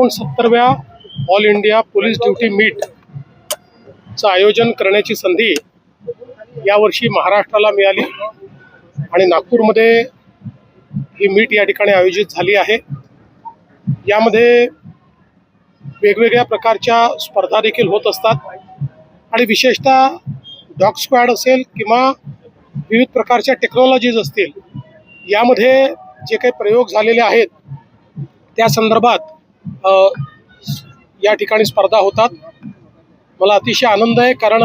69व्या all India police duty मीटचं आयोजन करण्याची संधी यावर्षी महाराष्ट्राला मिळाली आणि नागपूरमध्ये ही मीट या ठिकाणी आयोजित झाली आहे। यामध्ये वेगवेगळ्या प्रकारच्या स्पर्धा देखील होत असतात आणि विशेषतः डॉग स्क्वॉड असेल किंवा विविध प्रकारच्या टेक्नॉलॉजीज असतील, यामध्ये जे काही प्रयोग झालेले आहेत त्या संदर्भात या ठिकाणी स्पर्धा होतात। मला अतिशय आनंद आहे, कारण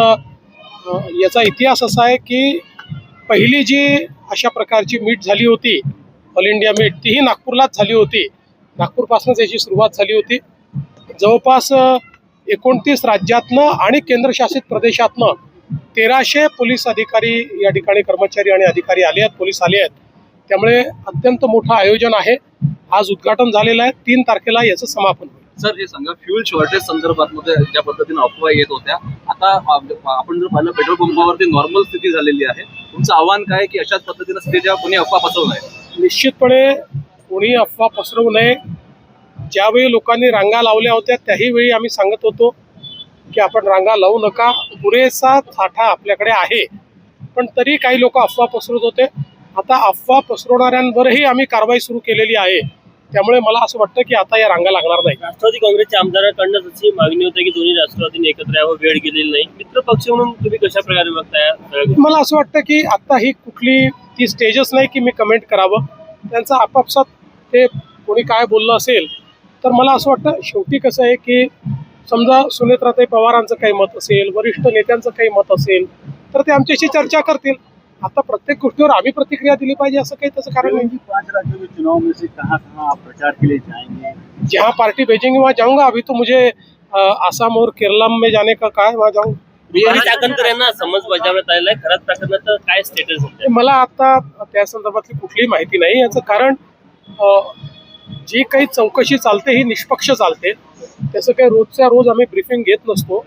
याचा इतिहास असा आहे की पहिली जी अशा प्रकारची मीट झाली होती ऑल इंडिया मीट, तीही नागपूरलाच झाली होती। नागपूरपासूनच याची सुरुवात झाली होती। जवळपास 29 राज्यातनं आणि केंद्रशासित प्रदेशातनं 1300 पोलीस अधिकारी या ठिकाणी कर्मचारी आणि अधिकारी आले आहेत, पोलीस आले आहेत। त्यामुळे अत्यंत मोठं आयोजन आहे। आज उद्घाटन झालेलं आहे, 3 तारखेला याचं समापन होईल। सर, हे सांगा, फ्यूल शॉर्टेज संदर्भात मध्ये ज्या पद्धतीने अफवा येत होत्या, आता आपण जर पाहिलं पेट्रोल पंपावरती नॉर्मल स्थिती झालेली आहे, तुमचं आव्हान काय की अशाच पद्धतीने स्थितीच्या कोणी अफवा पसरवू नये? निश्चितपणे कोणी अफवा पसरवू नये। ज्यावेळी लोकांनी रांगा लावल्या होत्या त्याही वेळी आम्ही सांगत होतो की आपण रांगा लावू नका, पुरेसा साठा आपल्याकडे आहे, पण तरी काही लोक अफवा पसरवत होते। आता अफवा पसरवणाऱ्यांवरही आम्ही कारवाई सुरू केलेली आहे। त्यामुळे मला असं वाटतं की आता या रांगा लागणार नाही। राष्ट्रवादी काँग्रेसच्या आमदारांकडून अशी मागणी होती की दोन्ही राष्ट्रवादींनी एकत्र यावं, वेळ गेलेली नाही। मित्र पक्ष म्हणून तुम्ही कशा प्रकारे बघताय? मला असं वाटतं की आता ही कुठली ती स्टेजच नाही की मी कमेंट करावं। त्यांचा आपापसात ते कोणी काय बोललं असेल तर मला असं वाटतं, शेवटी कसं आहे की समजा सुनेत्राताई पवारांचं काही मत असेल, वरिष्ठ नेत्यांचं काही मत असेल तर ते आमच्याशी चर्चा करतील। आता प्रत्येक गोष्टीवर आम्ही प्रतिक्रिया दिली पाहिजे असं काही त्याचं कारण नाही। 5 राज्यों के चुनाव में से कहाँ आप प्रचार के लिए जाएंगे? जहाँ पार्टी भेजेंगे वहाँ जाऊंगा। अभी तो मुझे आसाम और केरला में जाने का कहा है, वहाँ जाऊंगा। बिहारी चाकणकर यांना समज बजावण्यात आलेला आहे, खरंच प्रकरणाचं काय स्टेटस आहे? मला आता त्या संदर्भातली कुठलीही माहिती नाही। याचं कारण जी काही चौकशी चालते ही निष्पक्ष चालते। त्याचं काही रोजच्या रोज आम्ही ब्रीफिंग घेत नसतो।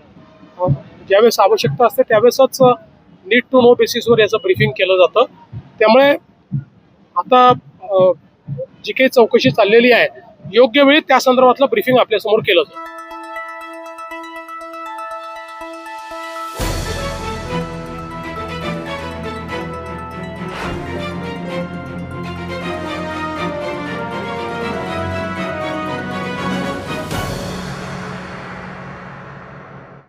ज्यावेळेस आवश्यकता असते त्यावेळेसच नीड टू नो बेसिसवर याचं ब्रीफिंग केलं जातं। त्यामुळे आता जी काही चौकशी चाललेली आहे, योग्य वेळी त्या संदर्भातलं ब्रीफिंग आपल्यासमोर केलं जातं।